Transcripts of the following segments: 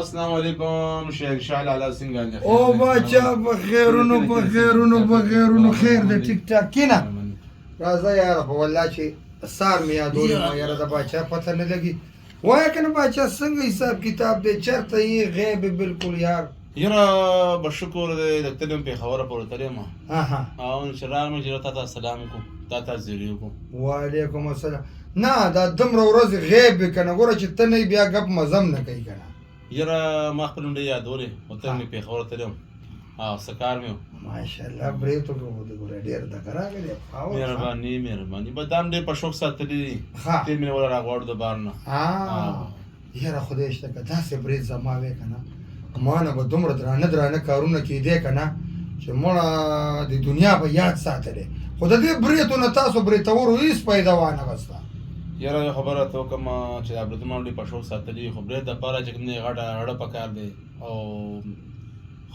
السلام علیکم شیخ شاه لالا سنگال او بچا بخیرونو بخیرونو بخیرونو خیر دې ټیک ټاک کینا راځه یار په والله چې سار مې یادولې ما یاره د بچا پته نه لګي وای کنه بچا څنګه حساب کتاب دې چرته یې غیب بالکل یار یاره بشکر دې د تلم په خبره پورته تلم اها او ان شاء الله مې جرأت ته سلام کو تا زیریو کو وعلیکم السلام نه دا دمره ورځ غیب کنه ګوره چې ته نه بیا غپ مزم نه کوي کنه یاره ما خپل نوم یادولې او ته مې په خبره تلم او سکار مې ماشاءالله بریتو کو د ګوره ډیر د کراغلی مهرباني بدام دې په شوق ساتلې تیر مې ولا راغوړ د بار نه یاره خدای شته که داسې برید زما وې که نه ما نه به دومره درانه کارونه کېدی که نه چې مړه د دنیا به یاد ساتلی خو د دې بریتو نه تاسو بریتورو هېڅ پیدا وانغسته یاره یو خبره ته وکړم چې دا بریتونه ډېر په شوق ساتلي خو برید دپاره چې کوم دی غټه پکار دی او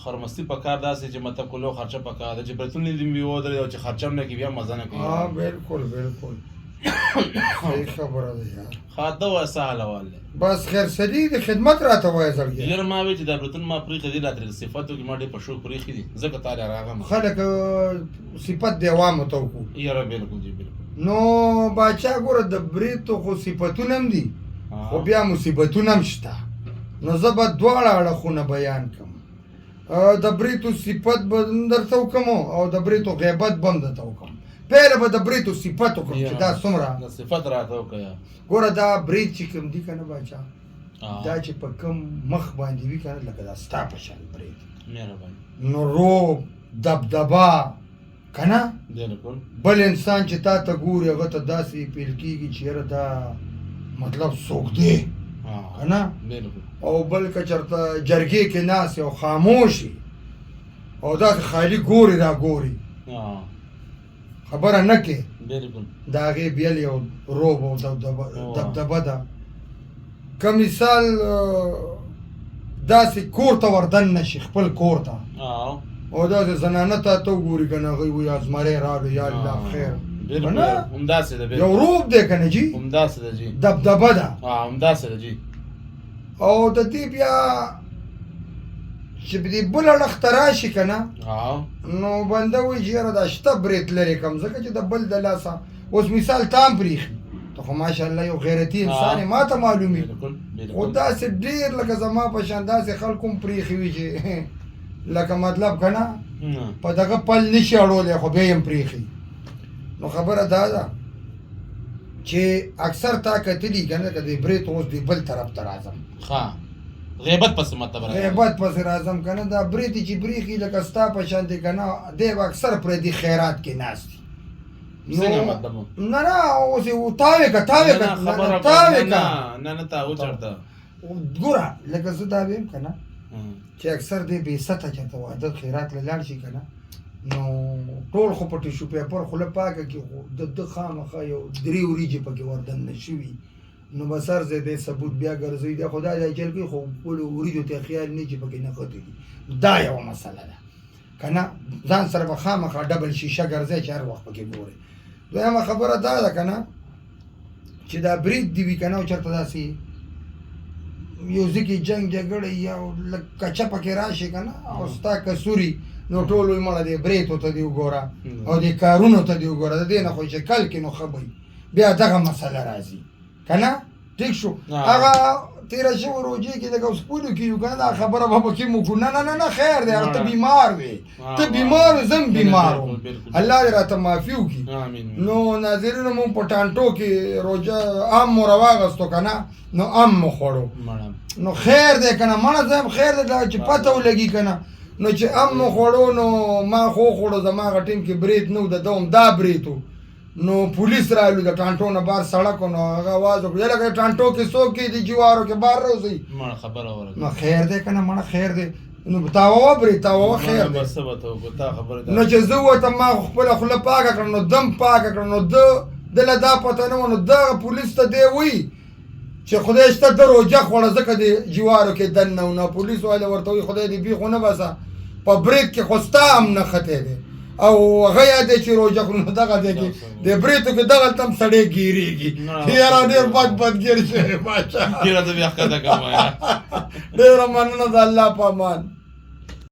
خرمستي پکار داسې چې مطلب کلو خرچه پکار دی چې بریتونه دې مې ودرېد او چې خرچه هم نه کوي بیا مزه نه کوي بالکل صحیح خبره ده یار خاطه وایه څه حالوال دی بس خیر سدي د خدمت راته وایه زړګي یاره ما وی چې دا بریتونه ما پرېښي دي راته صفتو کې ما ډېر په شوق پرېښي دي ځکه تاله راغلم خلک صفت د عوامو ته وکړو یاره بالکل جی بالکل نو باچا ګوره د بریتو خو صفتونه هم دي خو بیا مصیبتونه هم شته نو زه به دواړه اړخونه بیان کړم د بریتو صفت به درته وکړم او د بریتو غیبت به هم درته وکړم پهله به د بریتو صفت وکړم چې دا څومره د صفت راته وکړه ګوره دا برید چې کوم دي که نه باچا دا چې په کوم مخ باندې وي که نه لکه دا ستا په شان برید مهرباني نو روب دبدبه که نه بالکل بل انسان چې تا ته ګوري هغه ته داسې پیل کېږي چې یاره دا مطلب څوک دی که نه او بل که چېرته جرګې کې ناست او خاموشي او داسې خالي ګوري را ګوري خبره نه کې د هغې بیل یو روب او دبدبه ده که مثال داسې کور ته وردن نشي خپل کور ته او داسې زنانه ته وګوري که نه هغوی وایي ازمری راغلو یا الله خیر یو روب دی که نه جي دبدبه ده او د دې بیا چې د بل اړخ ته راشي که نه نو بنده وایي چې یاره دا شته برید لرې کړم ځکه چې د بل د لاسه اوس مثال تا هم پرېښي ته خو ماشاءالله یو غیرتي انسان یې ما ته معلومي خو داسې ډېر لکه زما په شان داسې خلکو هم پرېښي وي چې لکه مطلب که نه په دغه پل نشي اړولی خو بیا یې هم پرېښي نو خبره دا ده چې اکثر تا کتلي که نه که د برید اوس د بل طرف ته راځم غیبت پسې مطلب غیبت پسې راځم که نه دا برید چې برېښي لکه ستا په شان دی که نه دی به اکثر پردي خیرات کې ناست دي نه اوس یې تاوې که ګوره لکه زه دا ویم که نه چې اکثر دی بې سطحه چېرته واده خیرات له لاړ شي که نه نو ټول خو په ټیشو پیپر خوله پاکه کړي خو د ده خامخا یو 3 وریجې پکې وردننه شوي نو به سر ځای دی ثبوت بیا ګرځوي دی خو دا چل کوي خو خپلو وریجو ته خیال نه چې پکې نښتې دي دا یوه مسله ده که نه ځان سره به خامخا ډبل شیشه ګرځی چې هر وخت پکې ګورې دویمه خبره دا ده که نه چې دا برید دي وي که نه او چېرته داسې یو ځای کې جنګ جګړه یا لږ کچه پکې راشي که نه او ستا کسوري نو ټول وایي مړه دې بریتو ته دې وګوره او دې کارونو ته دې وګوره د دې نه خو چې کل کې نو ښه به بیا دغه مسله راځي که نه ټیک شو هغه تېره شوې روجې کې لکه سپولو کې یو که نه دا خبره به پکې مو کړو نه خیر دی هغه ته بیمار وې ته بیمار وې زه هم بیمار وم الله دې راته معافي وکړي نو ناظرینو مونږ په ټانټو کې روجه ام مو راواغستو که نه نو ام مو خوړو نو خیر دی که نه مړه زه هم خیر دی دا چې پته ولګي که نه نو چې ام مو خوړو نو ما خو خوړو زما هغه ټیم کې برید نه و د ده هم دا برید و نو پولیس راغلو د ټانټو نه بار سړک نو هغه آواز وکړو یا لکه ټانټو کې څوک کې دي جوارو کې بار راوځئ نو خیر دی که نه مړه خیر دی نو تاوه برید تاوه خیر دی نو چې زه ووتم ما خپله خوله پاکه کړه نو دم پاکه کړه نو ده له دا پته نه وه نو دغه پولیس ته دی وایي چې خدای شته ده روجه خوړه ځکه د جوارو کې دننه و نو پولیس والا ورته وایي خدای دې بیخ ونه باسه په برید کې خو ستا هم نښتی دی او هغه یادې چې روژه خورو نو دغه دی کې د بریتو کې دغلته هم سړی ګیرېږي یاره ډېر بد ګیر شوی باچا ګیره ته بیا ښکته کوم ډېره مننه د الله په امان